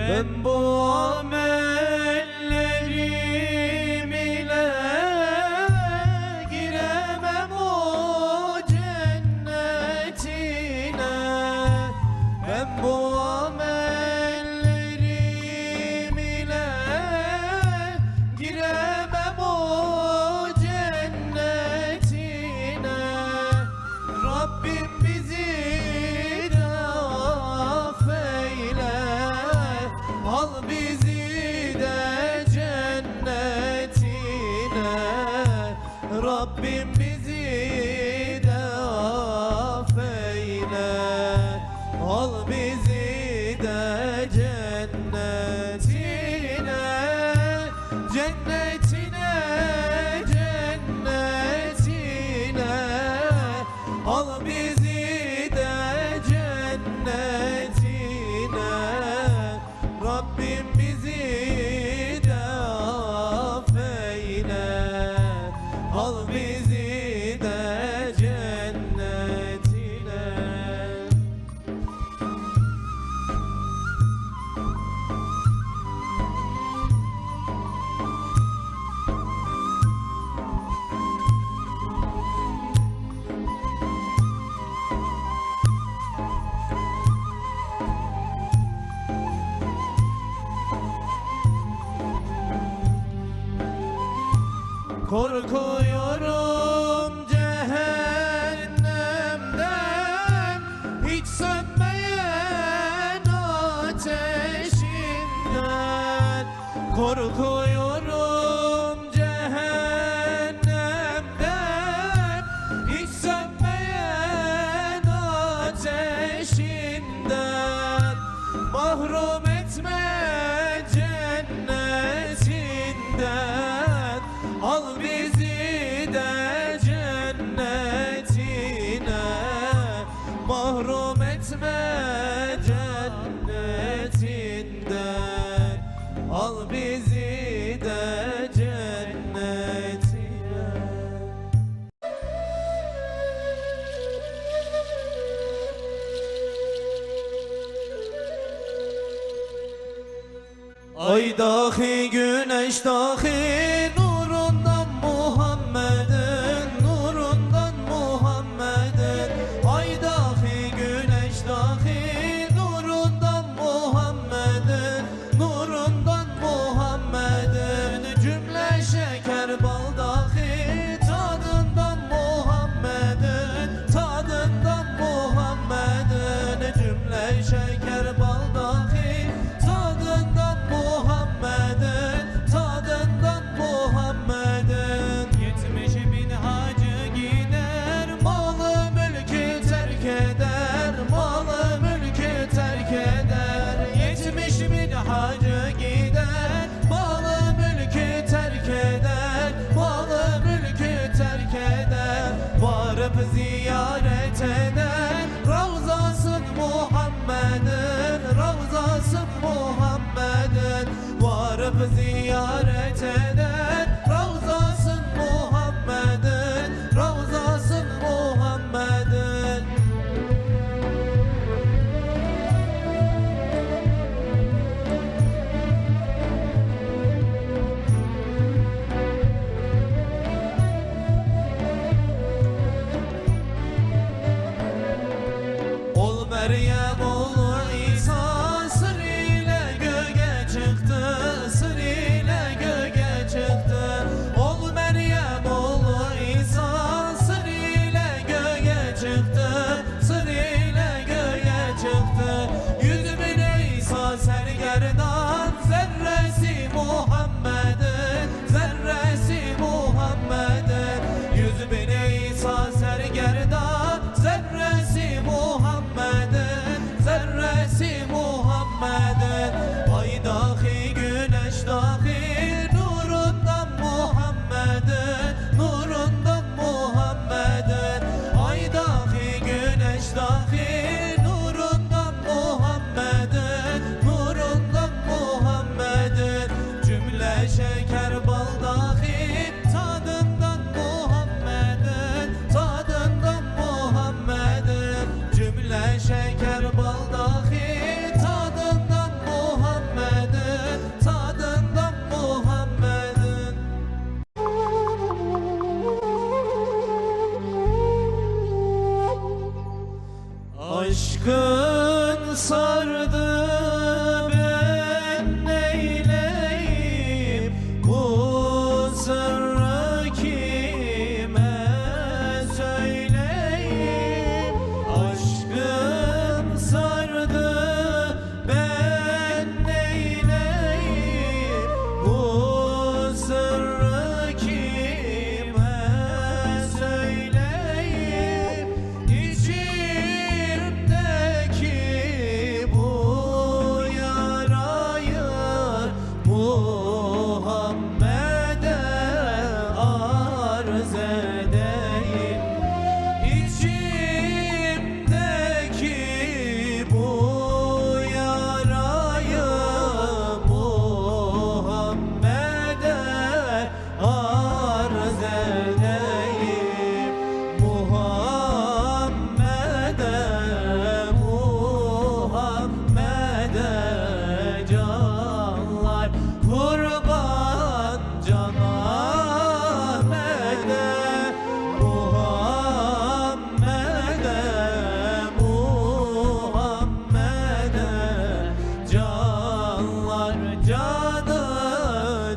Ben bu amellerim ile giremem o cennetine. Ben bu amellerim ile giremem o cennetine. Rabbim bizi de affeyle, al bizi de cennetine. Rabbim bizi de affeyle, al bizi de cennetine. Cennetine, cennetine, al bizi de cennetine. Rabbim bizi de affeyle, al bizi de cennetine. Korkuyorum cehennemden, hiç sönmeyen ateşinden. Korkuyorum cehennemden, hiç sönmeyen ateşinden. Mahrum etme cennetinden, al bizi de cennetine. Mahrum etme cennetinden, al bizi de cennetine. Ay dahi güneş dahi nurundan Muhammed'in, nurundan Muhammed'in. Ay dahi güneş dahi nurundan Muhammed'in, nurundan Muhammed'in. Cümle şeker bal dahi tadından Muhammed'in, tadından Muhammed'in. Cümle şeker bal dahi tadından Muhammed'in, tadından Muhammed'in. 70 bin hacı gider, malı mülkü terk eder, malı mülkü terk eder. 70 bin hacı gider, malı mülkü terk eder, malı mülkü terk eder. Varıp ziyaret eder, Ravzasın Muhammed'in, Ravzasın Muhammed'in. Varıp ziyaret eder, Ravzasın Muhammed'in, Ravzasın Muhammed'in. Ol Meryem oğlu İsa, sır ile göğe çıktı, sır ile göğe çıktı. Ol Meryem oğlu İsa, sır ile göğe çıktı, sır ile göğe çıktı. 100 bin İsa sergerdan, zerresi Muhammed'in, zerresi Muhammed'in. 100 bin İsa sergerdan, zerresi Muhammed'in, zerresi Muhammed'in. Ay dahi güneş dahi nurundan Muhammed'in, nurundan Muhammed'in. Ay dahi güneş dahi nurundan Muhammed'in, nurundan Muhammed'in. Cümle şeker bal dahi tadından Muhammed'in, tadından Muhammed'in. Cümle şeker bal dahi tadından Muhammed'in.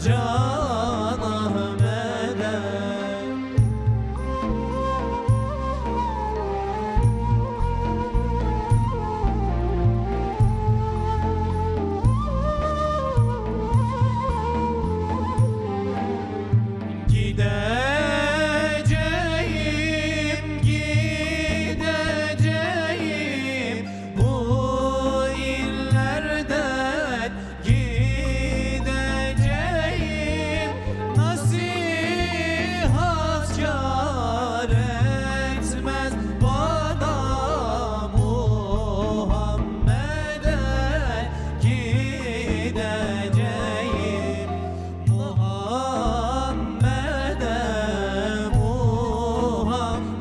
Can Ahmet'e. Gideceğim, gideceğim bu illerden, gideceğim. Nasihat kâr etmez bana Muhammed'e. Gideceğim Muhammed'e, Muhammed'e.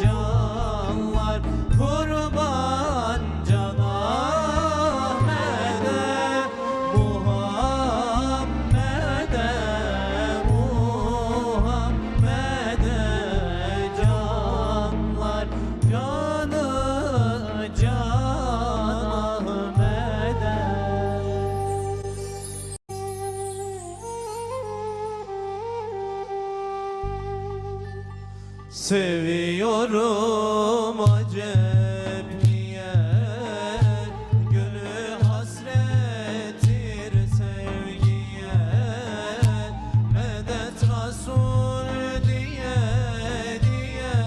Canlar kurban Can Ahmet'e, Muhammed'e, Muhammed'e. Canlar canı Can Ahmet'e. Seviyorum acep niye, gönül hasrettir sevgiye. Medet Resul diye diye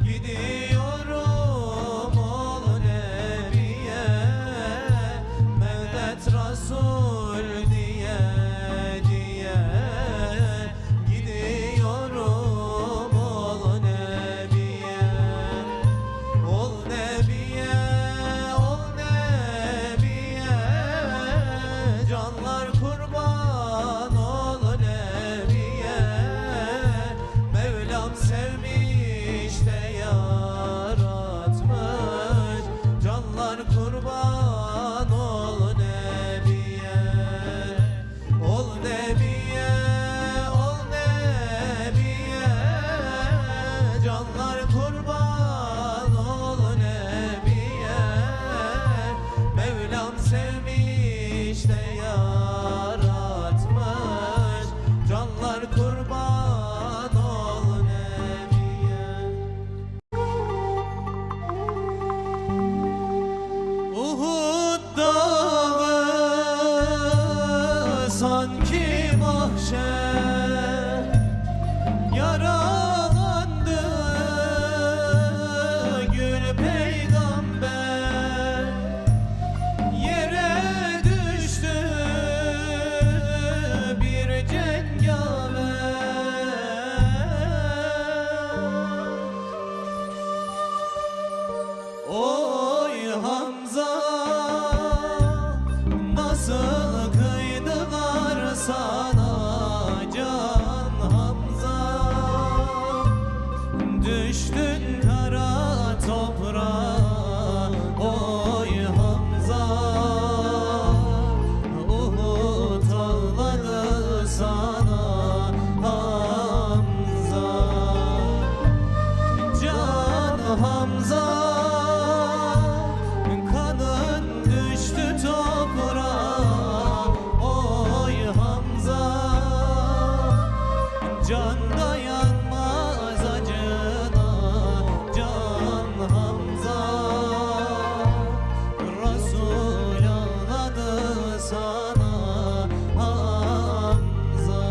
gidiyorum ol Nebiye. Medet Resul diye diye gidiyorum ol Nebiye. Ol Nebiye, ol Nebiye. Canlar kurban ol Nebiye. Mevlam sevmiş de yaratmış. Canlar kurban ol Nebiye. Ol Nebiye, ol Nebiye. Canlar kurban ol Nebiye. Mevlam sevmiş de yaratmış. Canlar kurban ol Nebiye. Uhud dağı sanki mahşer, yaralandı gül peygamber. Yere düştü bir cengaver. Oy Hamza, nasıl kıydılar sana Can Hamza. Düştün kara toprağa oy Hamza. Uhud ağladı sana Hamza. Can Hamza, kanın düştü toprağa oy Hamza. Can dayanmaz acına Can Hamza. Resul ağladı sana Hamza.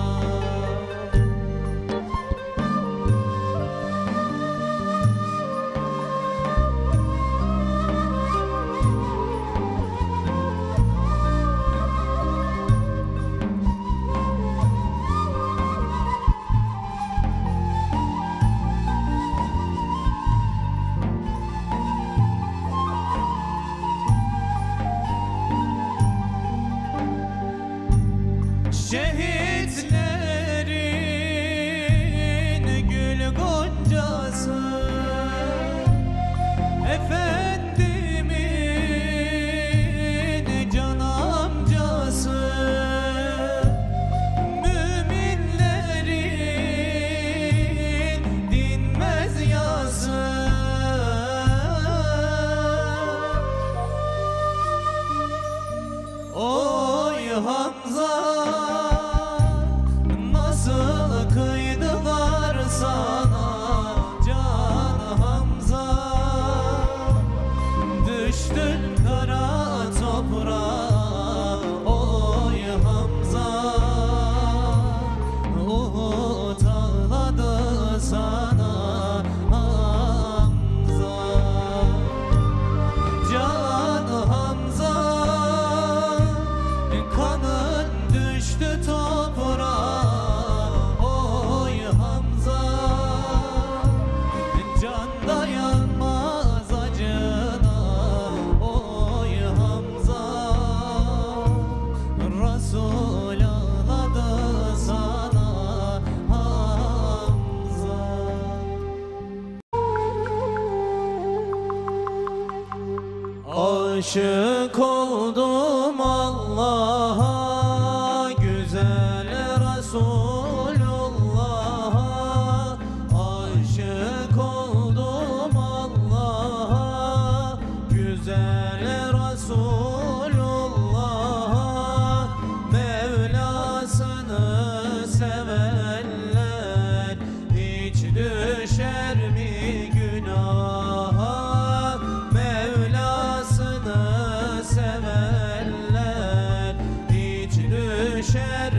Şehitlerin gül goncası, Efendimin can amcası. Müminlerin dinmez yası. Oy Hamza, nasıl kıydılar sana Can Hamza. Düştün kara toprağa oy Hamza. Uhud ağladı sana Hamza. Can Hamza, kanın düştü toprağa oy Hamza. Can dayanmaz acına oy Hamza. Resul ağladı sana Hamza. Aşık oldum Allah'a, güzel Resulullah'a. Aşık oldum Allah'a, güzel Resulullah'a. Mevlasını sevenler hiç düşer mi günaha? Mevlasını sevenler hiç düşer